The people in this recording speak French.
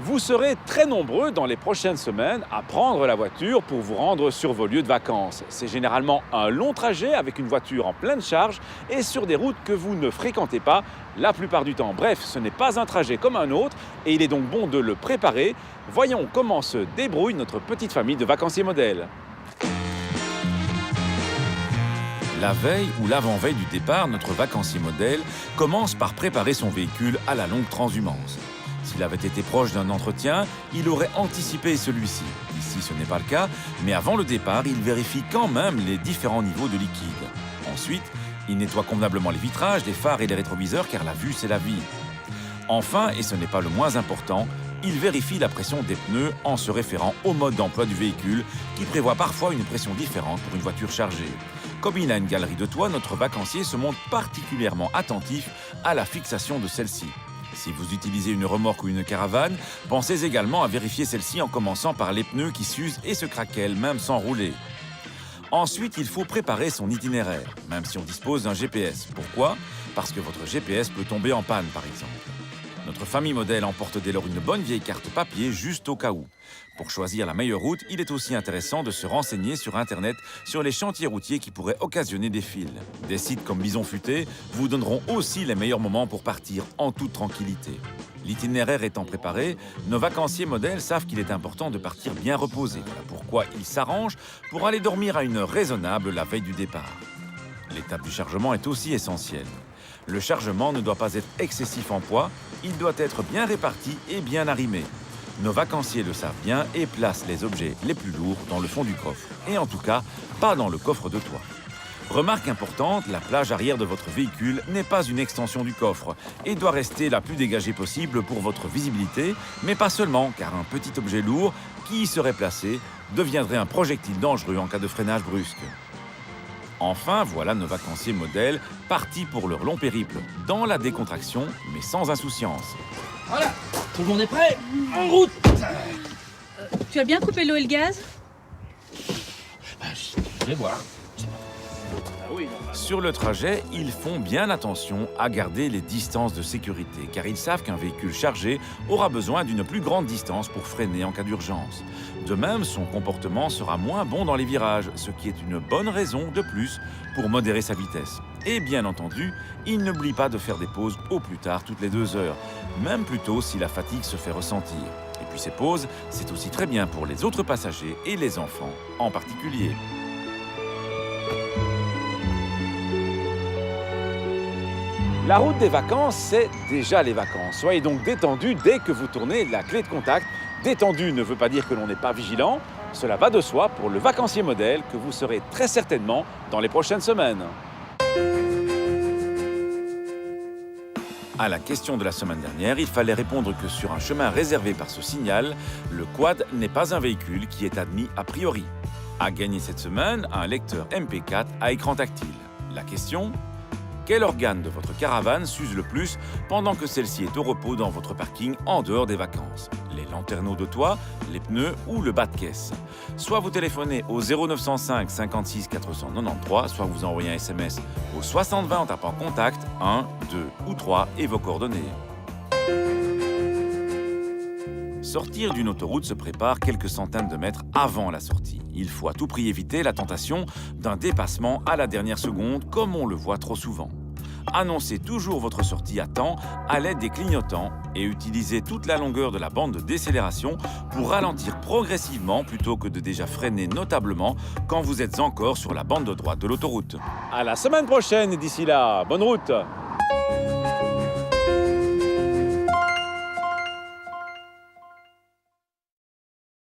Vous serez très nombreux dans les prochaines semaines à prendre la voiture pour vous rendre sur vos lieux de vacances. C'est généralement un long trajet avec une voiture en pleine charge et sur des routes que vous ne fréquentez pas la plupart du temps. Bref, ce n'est pas un trajet comme un autre et il est donc bon de le préparer. Voyons comment se débrouille notre petite famille de vacanciers modèles. La veille ou l'avant-veille du départ, notre vacancier modèle commence par préparer son véhicule à la longue transhumance. S'il avait été proche d'un entretien, il aurait anticipé celui-ci. Ici, ce n'est pas le cas, mais avant le départ, il vérifie quand même les différents niveaux de liquide. Ensuite, il nettoie convenablement les vitrages, les phares et les rétroviseurs, car la vue, c'est la vie. Enfin, et ce n'est pas le moins important, il vérifie la pression des pneus en se référant au mode d'emploi du véhicule, qui prévoit parfois une pression différente pour une voiture chargée. Comme il a une galerie de toit, notre vacancier se montre particulièrement attentif à la fixation de celle-ci. Si vous utilisez une remorque ou une caravane, pensez également à vérifier celle-ci en commençant par les pneus qui s'usent et se craquellent même sans rouler. Ensuite, il faut préparer son itinéraire, même si on dispose d'un GPS. Pourquoi ? Parce que votre GPS peut tomber en panne, par exemple. Notre famille modèle emporte dès lors une bonne vieille carte papier juste au cas où. Pour choisir la meilleure route, il est aussi intéressant de se renseigner sur Internet sur les chantiers routiers qui pourraient occasionner des fils. Des sites comme Bison Futé vous donneront aussi les meilleurs moments pour partir en toute tranquillité. L'itinéraire étant préparé, nos vacanciers modèles savent qu'il est important de partir bien reposé. Voilà pourquoi ils s'arrangent pour aller dormir à une heure raisonnable la veille du départ. L'étape du chargement est aussi essentielle. Le chargement ne doit pas être excessif en poids, il doit être bien réparti et bien arrimé. Nos vacanciers le savent bien et placent les objets les plus lourds dans le fond du coffre. Et en tout cas, pas dans le coffre de toit. Remarque importante, la plage arrière de votre véhicule n'est pas une extension du coffre et doit rester la plus dégagée possible pour votre visibilité, mais pas seulement, car un petit objet lourd qui y serait placé deviendrait un projectile dangereux en cas de freinage brusque. Enfin, voilà nos vacanciers modèles partis pour leur long périple, dans la décontraction, mais sans insouciance. Voilà, tout le monde est prêt. En route. Tu as bien coupé l'eau et le gaz ? Je vais voir. Sur le trajet, ils font bien attention à garder les distances de sécurité, car ils savent qu'un véhicule chargé aura besoin d'une plus grande distance pour freiner en cas d'urgence. De même, son comportement sera moins bon dans les virages, ce qui est une bonne raison de plus pour modérer sa vitesse. Et bien entendu, il n'oublie pas de faire des pauses au plus tard toutes les 2 heures, même plus tôt si la fatigue se fait ressentir. Et puis ces pauses, c'est aussi très bien pour les autres passagers et les enfants en particulier. La route des vacances, c'est déjà les vacances. Soyez donc détendu dès que vous tournez la clé de contact. Détendu ne veut pas dire que l'on n'est pas vigilant. Cela va de soi pour le vacancier modèle que vous serez très certainement dans les prochaines semaines. À la question de la semaine dernière, il fallait répondre que sur un chemin réservé par ce signal, le quad n'est pas un véhicule qui est admis a priori. À gagner cette semaine, un lecteur MP4 à écran tactile. La question ? Quel organe de votre caravane s'use le plus pendant que celle-ci est au repos dans votre parking en dehors des vacances? Les lanterneaux de toit, les pneus ou le bas de caisse? Soit vous téléphonez au 0905 56 493, soit vous envoyez un SMS au 6020 en tapant contact 1, 2 ou 3 et vos coordonnées. Sortir d'une autoroute se prépare quelques centaines de mètres avant la sortie. Il faut à tout prix éviter la tentation d'un dépassement à la dernière seconde, comme on le voit trop souvent. Annoncez toujours votre sortie à temps à l'aide des clignotants et utilisez toute la longueur de la bande de décélération pour ralentir progressivement plutôt que de déjà freiner notablement quand vous êtes encore sur la bande de droite de l'autoroute. À la semaine prochaine et d'ici là, bonne route!